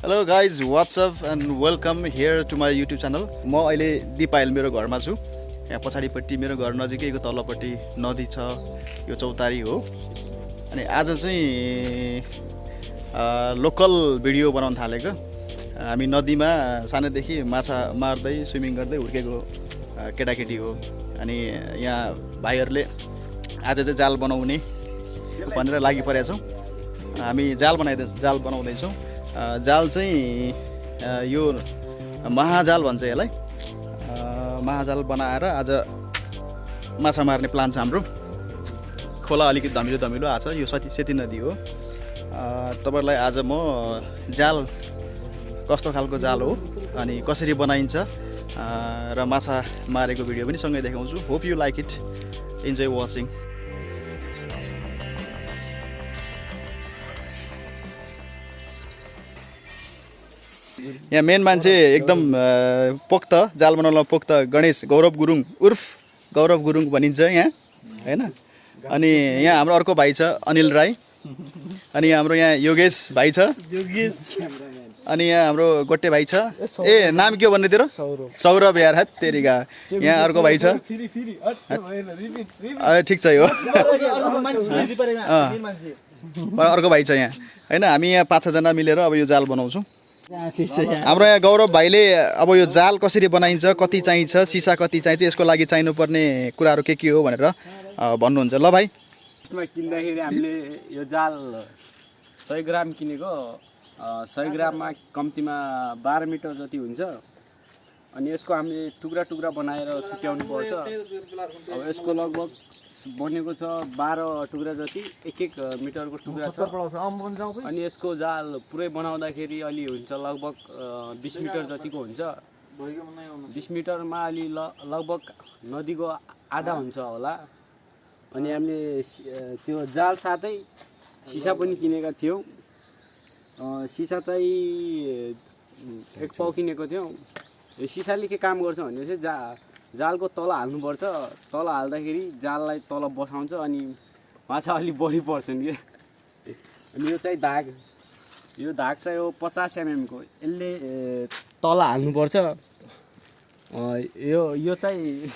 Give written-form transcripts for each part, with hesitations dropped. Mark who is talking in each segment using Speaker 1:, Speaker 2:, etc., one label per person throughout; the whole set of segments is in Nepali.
Speaker 1: Hello guys, what's up and welcome here to my YouTube channel. म अहिले दिपायल मेरो घरमा छु। यहाँ पछाडिपट्टि मेरो घर नजिकैको तल्लोपट्टि नदी छ, यो चौतारी हो। अनि आज चाहिँ लोकल भिडियो बनाउन थालेको। हामी नदीमा सानैदेखि माछा मार्दै स्विमिङ गर्दै हुर्केको केटाकेटी हो। अनि यहाँ भाइहरुले आज चाहिँ जाल बनाउने भनेर लागि परेका छौं। हामी जाल बनाउँदै छौं। जाल चाहिँ यो महाजाल भन्छ यसलाई। महाजाल बनाएर आज माछा मार्ने प्लान छ हाम्रो। खोला अलिकति धमिलो आछ। यो सेती नदी हो। तपाईहरुलाई आज म जाल कस्तो खालको जाल हो अनि कसरी बनाइन्छ र माछा मारेको भिडियो पनि सँगै देखाउँछु। Hope you like it, enjoy watching. यहाँ मेन मान्छे एकदम पोक्त जाल बनाउन पोक्त गणेश गौरव गुरुङ उर्फ गौरव गुरुङ भनिन्छ यहाँ हैन। अनि यहाँ हाम्रो अर्को भाइ छ अनिल राई। अनि हाम्रो यहाँ योगेश भाइ छ। अनि यहाँ हाम्रो गोटे भाइ छ। ए नाम के हो भन्ने तेरो? सौरभ यार हत तेरीका। यहाँ अर्को भाइ छ। अरे ठीक छ यो। अर्को भाइ छ यहाँ हैन। हामी यहाँ 5-6 जना मिलेर अब यो जाल बनाउँछौँ। हाम्रो यहाँ गौरव भाइले अब यो जाल कसरी बनाइन्छ, कति चाहिन्छ, सिसा कति चाहिन्छ, यसको लागि चाहिनुपर्ने कुराहरू के हो भनेर भन्नुहुन्छ। ल भाइ,
Speaker 2: यसमा किन्दाखेरि हामीले यो जाल 100 ग्राम किनेको। 100 ग्राममा कम्तीमा 12 मिटर जति हुन्छ। अनि यसको हामीले टुक्रा बनाएर छुट्याउनु पर्छ। अब यसको लगभग बनेको छ 12 टुक्रा जति, 1-1 मिटरको टुक्रा छ। अनि यसको जाल पुरै बनाउँदाखेरि अलि हुन्छ, लगभग 20 मिटर जतिको हुन्छ। 20 मिटरमा अलि लगभग नदीको आधा हुन्छ होला। अनि हामीले त्यो जाल साथै सिसा पनि किनेका थियौँ। सिसा चाहिँ 1 पाउ किनेको थियौँ। यो सिसाले के काम गर्छ भने चाहिँ जालको तल हाल्नुपर्छ। तल हाल्दाखेरि जाललाई तल बसाउँछ अनि माछा अलि बढी पर्छन् के। अनि यो चाहिँ धाग, यो धाग चाहिँ हो 50 mm को। यसले तल हाल्नुपर्छ। यो चाहिँ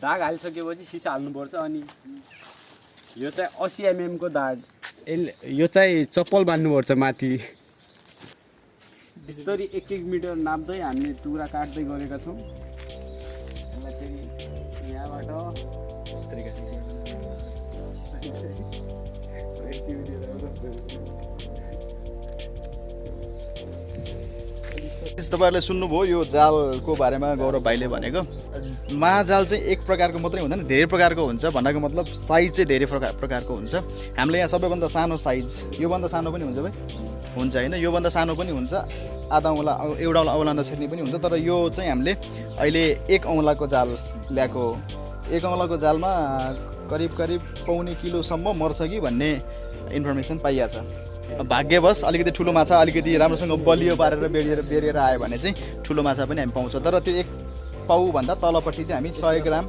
Speaker 2: धाग हालिसकेपछि सिसा हाल्नुपर्छ। अनि यो चाहिँ 80 mm को धाग, यो चाहिँ चप्पल बान्नुपर्छ माथि। बिस्तारै 1-1 मिटर नाप्दै हामीले टुक्रा काट्दै गरेका छौँ। यहाँबाट
Speaker 1: तपाईहरुले सुन्नुभयो यो जालको बारेमा गौरव भाइले भनेको। महाजाल चाहिँ एक प्रकारको मात्रै हुँदैन, धेरै प्रकारको हुन्छ। भन्नको मतलब साइज चाहिँ धेरै प्रकारको हुन्छ। हामीले यहाँ सबैभन्दा सानो साइज, योभन्दा सानो पनि हुन्छ भाइ, हुन्छ हैन, योभन्दा सानो पनि हुन्छ, आधा औँला एउटा औँला नछेर्ने पनि हुन्छ। तर यो चाहिँ हामीले अहिले 1 औँलाको जाल ल्याएको। 1 औँलाको जालमा करिब पौने किलोसम्म मर्छ कि भन्ने इन्फर्मेसन पाइया छ। भाग्यवश अलिकति ठुलो माछा अलिकति राम्रोसँग बलियो पारेर बेरिएर आयो भने चाहिँ ठुलो माछा पनि हामी पाउँछौँ। तर त्यो 1 पाउ भन्दा तलपट्टि चाहिँ हामी 100 ग्राम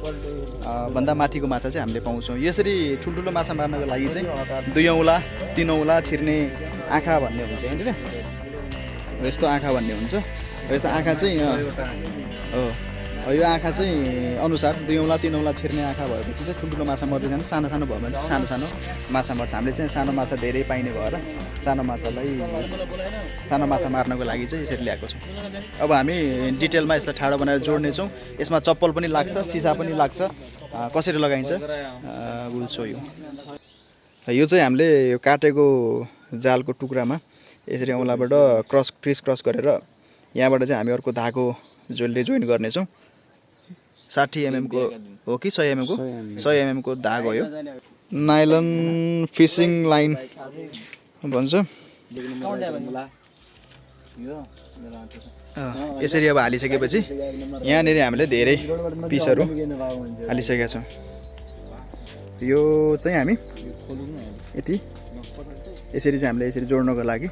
Speaker 1: भन्दा माथिको माछा चाहिँ हामीले पाउँछौँ। यसरी ठुल्ठुलो माछा मार्नको लागि चाहिँ 2 औँला 3 औँला छिर्ने आँखा भन्ने हुन्छ हैन। यस्तो आँखा भन्ने हुन्छ। यस्तो आँखा चाहिँ हो, यो आँखा चाहिँ अनुसार 2 औँला 3 औँला छिर्ने आँखा भएपछि चाहिँ ठुल्ठुलो माछा मर्दै जान्छ। सानो भयो भने चाहिँ सानो माछा मर्छ। हामीले चाहिँ सानो माछा धेरै पाइने भएर सानो माछा मार्नको लागि चाहिँ यसरी ल्याएको छौँ। अब हामी डिटेलमा यसलाई ठाडो बनाएर जोड्नेछौँ। यसमा चप्पल पनि लाग्छ, सिसा पनि लाग्छ। कसरी लगाइन्छ बुझ्छौ। यो चाहिँ हामीले यो काटेको जालको टुक्रामा यसरी औँलाबाट क्रिस क्रस गरेर यहाँबाट चाहिँ हामी अर्को धागो जोडले जोइन गर्नेछौँ। 60 mm को हो कि 100 mm को? 100 mm को धाग हो यो। नाइलन फिसिङ लाइन भन्छ। यसरी अब हालिसकेपछि यहाँनिर हामीले धेरै पिसहरू हालिसकेका छौँ। यो चाहिँ हामी यति यसरी चाहिँ हामीले यसरी जोड्नको लागि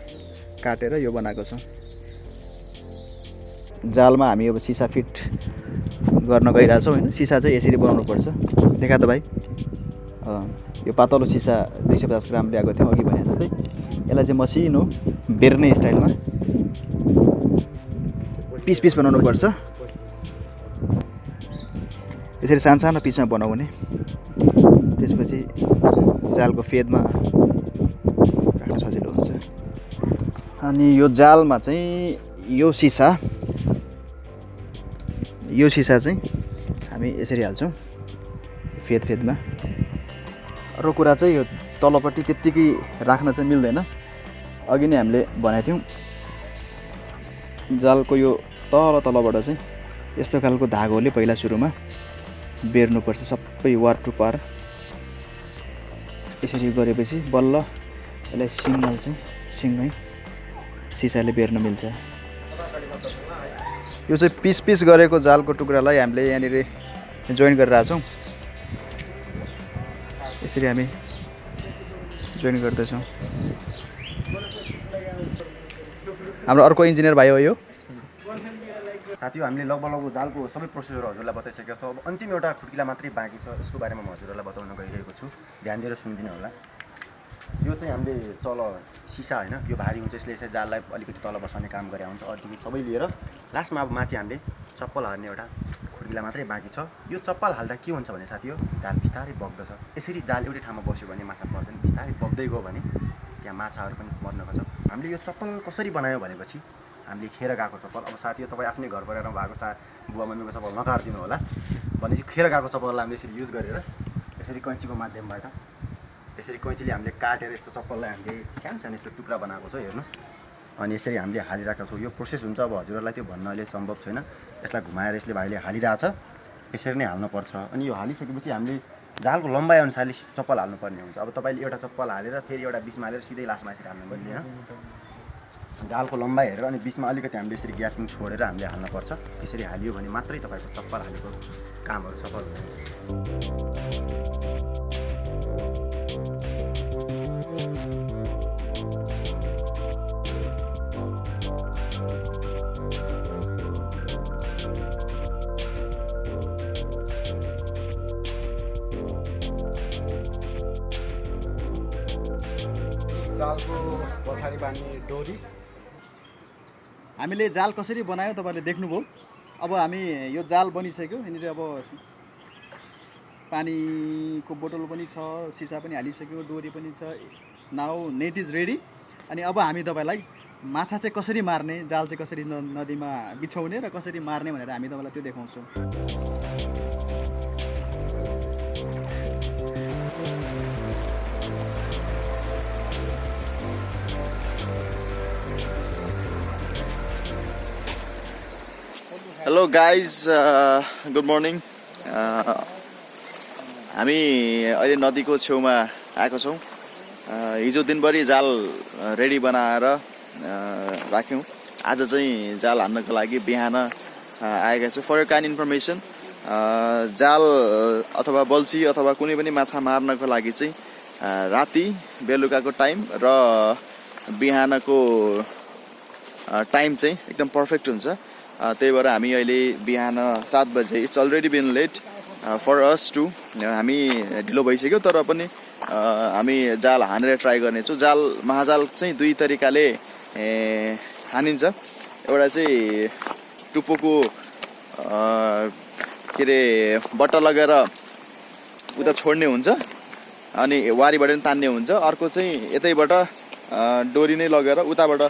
Speaker 1: काटेर यो बनाएको छौँ। जालमा हामी अब सिसा फिट गर्न गइरहेछौँ हैन। सिसा चाहिँ यसरी बनाउनु पर्छ। देखा त भाइ, यो पातलो सिसा 250 ग्राम ल्याएको थियौँ अघि भने जस्तै। यसलाई चाहिँ मसिनो बेर्ने स्टाइलमा पिस पिस बनाउनु पर्छ। यसरी सानो सानो पिसमा बनाउने, त्यसपछि जालको फेदमा राख्न सजिलो हुन्छ। अनि यो जालमा चाहिँ यो सिसा चाहिँ हामी यसरी हाल्छौँ फेदमा। अरू कुरा चाहिँ यो तलपट्टि त्यत्तिकै राख्न चाहिँ मिल्दैन। अघि नै हामीले भनेको थियौँ जालको यो तलबाट चाहिँ यस्तो खालको धागोले पहिला सुरुमा बेर्नुपर्छ सबै वार टु पार। यसरी गरेपछि बल्ल यसलाई सिङ्गल चाहिँ सिङै सिसाले बेर्न मिल्छ। यो चाहिँ पिस पिस गरेको जालको टुक्रालाई हामीले यहाँनिर जोइन गरिरहेछौँ। यसरी हामी जोइन गर्दैछौँ। हाम्रो अर्को इन्जिनियर भाइ हो यो।
Speaker 3: साथी हामीले लगभग जालको सबै प्रोसेसहरू हजुरलाई बताइसकेको छ। अब अन्तिम एउटा खुड्किला मात्रै बाँकी छ, यसको बारेमा म हजुरहरूलाई बताउन गइरहेको छु। ध्यान दिएर सुनिदिनु होला। यो चाहिँ हामीले तल सिसा होइन, यो भारी हुन्छ, यसले चाहिँ जाललाई अलिकति तल बसाउने काम गरे हुन्छ। अरूदेखि सबै लिएर लास्टमा अब माथि हामीले चप्पल हाल्ने एउटा खुड्किला मात्रै बाँकी छ। यो चप्पल हाल्दा के हुन्छ भने साथी हो, जाल बिस्तारै बग्दछ। यसरी जाल एउटै ठाउँमा बस्यो भने माछा पर्दैन, बिस्तारै बग्दै गयो भने त्यहाँ माछाहरू पनि मर्न खोज्छ। हामीले यो चप्पल कसरी बनायो भनेपछि हामीले खेर गएको चप्पल। अब साथी हो, तपाईँ आफ्नै घर परिवारमा भएको बुवा मम्मीको चप्पल नकाटिदिनु होला भनेपछि खेर गएको चप्पललाई हामीले यसरी युज गरेर यसरी कैँचीको माध्यमबाट यसरी कैँचीले हामीले काटेर यस्तो चप्पललाई हामीले सानो सानो यस्तो टुक्रा बनाएको छ, हेर्नुहोस्। अनि यसरी हामीले हालिरहेको छौँ। यो प्रोसेस हुन्छ। अब हजुरहरूलाई त्यो भन्न अहिले सम्भव छैन। यसलाई घुमाएर यसले भाइले हालिरहेछ, यसरी नै हाल्नुपर्छ। अनि यो हालिसकेपछि हामीले जालको लम्बाइ अनुसारले चप्पल हाल्नुपर्ने हुन्छ। अब तपाईँले एउटा चप्पल हालेर फेरि एउटा बिचमा हालेर सिधै लास्टमा यसरी हाल्नु मिल्दैन। जालको लम्बाइ हेरेर अनि बिचमा अलिकति हामीले यसरी ग्यापिङ छोडेर हामीले हाल्नुपर्छ। यसरी हालियो भने मात्रै तपाईँको चप्पल हालेको कामहरू सफल हुन्छ।
Speaker 2: जालको पछाडि बाँध्ने डोरी।
Speaker 1: हामीले जाल कसरी बनायो तपाईँले देख्नुभयो। अब हामी यो जाल बनिसक्यो। यहाँनिर अब पानीको बोतल पनि छ, सिसा पनि हालिसक्यो, डोरी पनि छ। Now net is ready. अनि अब हामी तपाईँलाई माछा चाहिँ कसरी मार्ने, जाल चाहिँ कसरी नदीमा बिछाउने र कसरी मार्ने भनेर हामी तपाईँलाई त्यो देखाउँछौँ। Hello guys, good morning. हामी अहिले नदीको छेउमा आएको छौँ। हिजो दिनभरि जाल रेडी बनाएर राख्यौँ। आज चाहिँ जाल हान्नको लागि बिहान आएका छौँ। फर काइन्ड इन्फर्मेसन, जाल अथवा बल्छी अथवा कुनै पनि माछा मार्नको लागि चाहिँ राति बेलुकाको टाइम र बिहानको टाइम चाहिँ एकदम पर्फेक्ट हुन्छ। त्यही भएर हामी अहिले बिहान 7 बजे, it's already been late for us to, हामी ढिलो भइसक्यो तर पनि हामी जाल हानेर ट्राई गर्नेछौँ। महाजाल चाहिँ दुई तरिकाले हानिन्छ। एउटा चाहिँ टुप्पोको के अरे बट्टा लगेर उता छोड्ने हुन्छ अनि वारीबाट पनि तान्ने हुन्छ। अर्को चाहिँ यतैबाट डोरी नै लगेर उताबाट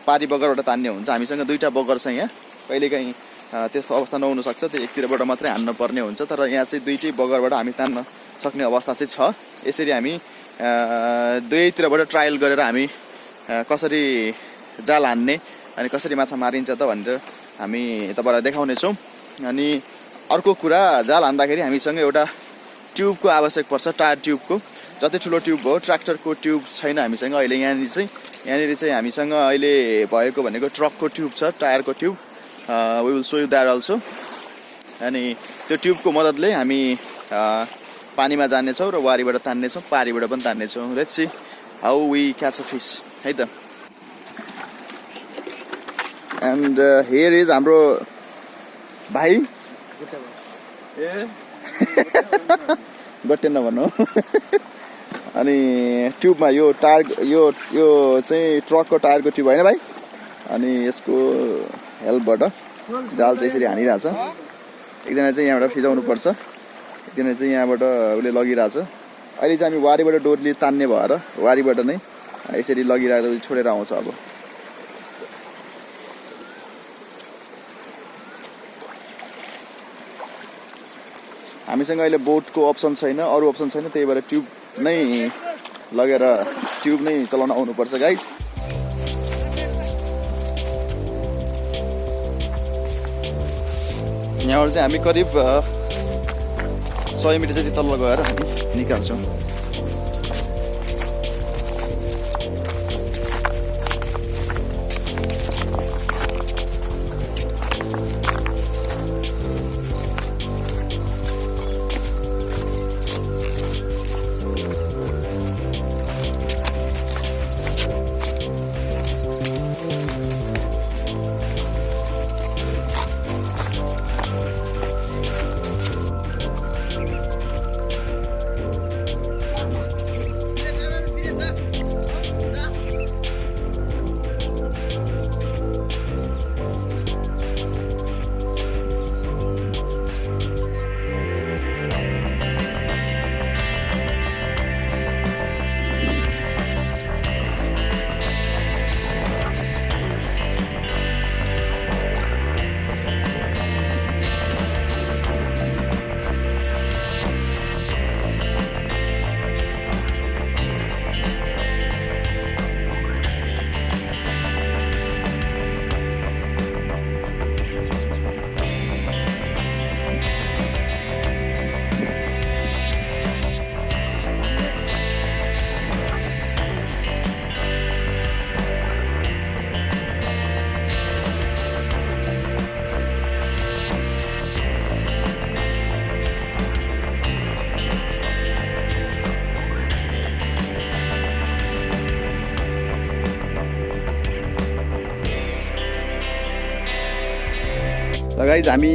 Speaker 1: पारी बगरबाट तान्ने हुन्छ। हामीसँग दुईवटा बगर छ यहाँ। कहिलेकाहीँ त्यस्तो अवस्था नहुन सक्छ, त्यो एकतिरबाट मात्रै हान्न पर्ने हुन्छ। तर यहाँ चाहिँ दुईटै बगरबाट हामी तान्न सक्ने अवस्था चाहिँ छ। यसरी हामी दुवैतिरबाट ट्रायल गरेर हामी कसरी जाल हान्ने अनि कसरी माछा मारिन्छ त भनेर हामी तपाईँलाई देखाउनेछौँ। अनि अर्को कुरा, जाल हान्दाखेरि हामीसँग एउटा ट्युबको आवश्यक पर्छ, टायर ट्युबको। जति ठुलो ट्युब हो, ट्र्याक्टरको ट्युब छैन हामीसँग अहिले। यहाँनिर चाहिँ हामीसँग अहिले भएको भनेको ट्रकको ट्युब छ, टायरको tube. We will show you that also. अनि त्यो ट्युबको मद्दतले हामी पानीमा जानेछौँ र वारीबाट तान्नेछौँ, पारीबाट पनि तान्नेछौँ। Let's see how we catch a fish है त। एन्ड हियर इज हाम्रो भाइ। गट्टे नभन्नु। अनि ट्युबमा यो टायर, यो चाहिँ ट्रकको टायरको ट्युब होइन भाइ? अनि यसको हेल्पबाट जाल चाहिँ यसरी हानिरहेछ। एकजना चाहिँ यहाँबाट फिजाउनुपर्छ, एकजना चाहिँ यहाँबाट उसले लगिरहेछ। अहिले चाहिँ हामी वारीबाट डोरीले तान्ने भएर वारीबाट नै यसरी लगिरहेर छोडेर आउँछ। अब हामीसँग अहिले बोटको अप्सन छैन, अरू अप्सन छैन, त्यही भएर ट्युब नै लगेर ट्युब नै चलाउन आउनुपर्छ गाइज। यहाँबाट चाहिँ हामी करिब 100 मिटर जति तल गएर हामी निकाल्छौँ। गाइज हामी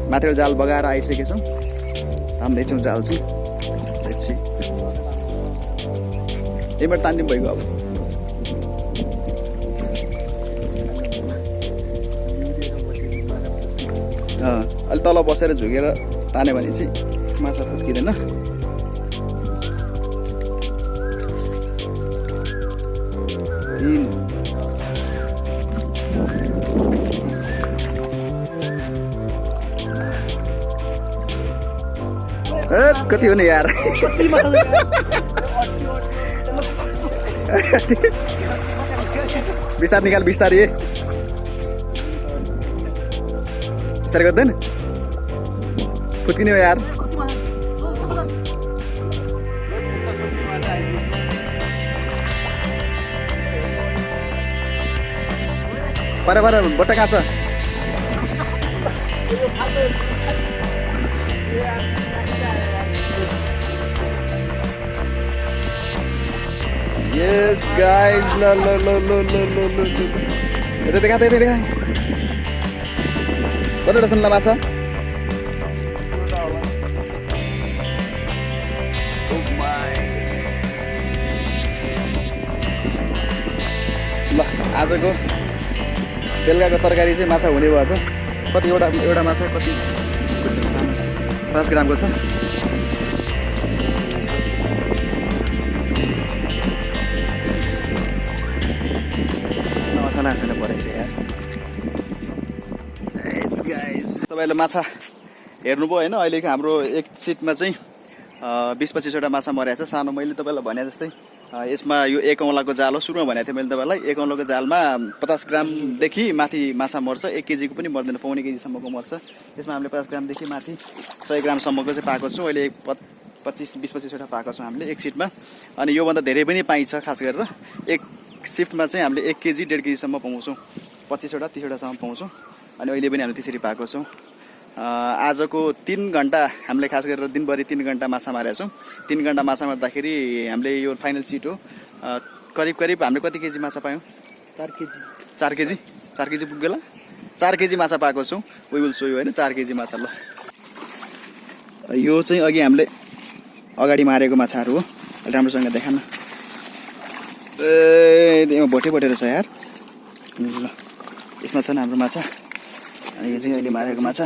Speaker 1: माथिबाट जाल बगाएर आइसकेका छौँ, तान्दैछौँ जाल चाहिँ। यहीँबाट तानिदिनु भइगयो। अब अलि तल बसेर झुकेर तान्यो भने चाहिँ माछा फुत्किँदैन। कति हो नि यार, बिस्तार निकाल, बिस्तारै बिस्तारै गर्दैन, फुत्किने हो यार। पर बट्टा कहाँ छ? Yes guys, lo itu dekat. Mana ada senla maca? Oh my. Lah, आजको बेलुकाको तरकारी चाहिँ माछा हुने भएछ। कति एउटा माछा कति छ? सानो 5 ग्रामको छ। मसला खान परेछ यार। तपाईँले माछा हेर्नुभयो होइन? अहिलेको हाम्रो एक सिटमा चाहिँ 20-25वटा माछा मरेको छ। सानो मैले तपाईँलाई भने जस्तै यसमा यो 1 औँलाको जाल हो। सुरुमा भनेको थिएँ मैले तपाईँलाई 1 औँलाको जालमा 50 ग्रामदेखि माथि माछा मर्छ। 1 केजीको पनि मर्दैन, पौने केजीसम्मको मर्छ। यसमा हामीले 50 ग्रामदेखि माथि 100 ग्रामसम्मको चाहिँ पाएको छौँ। अहिले 20-25वटा पाएको छौँ हामीले एक सिटमा। अनि योभन्दा धेरै पनि पाइन्छ। खास गरेर एक सिफ्टमा चाहिँ हामीले 1 केजी 1.5 केजीसम्म पाउँछौँ। 25वटा 30वटासम्म पाउँछौँ। अनि अहिले पनि हामीले त्यसरी पाएको छौँ। आजको 3 घन्टा हामीले खास गरेर दिनभरि 3 घन्टा माछा मारेका छौँ। 3 घन्टा माछा मार्दाखेरि हामीले यो फाइनल सिट हो। करिब हामीले कति केजी माछा पायौँ? 4 केजी पुग्यो होला। 4 केजी माछा पाएको छौँ। वी विल सो यु होइन, 4 केजी माछा। ल यो चाहिँ अघि हामीले अगाडि मारेको माछाहरू हो। राम्रोसँग देखाउन। ए भोटे रहेछ यार। ल यसमा छन् हाम्रो माछा अनि यो चाहिँ अहिले मारेको माछा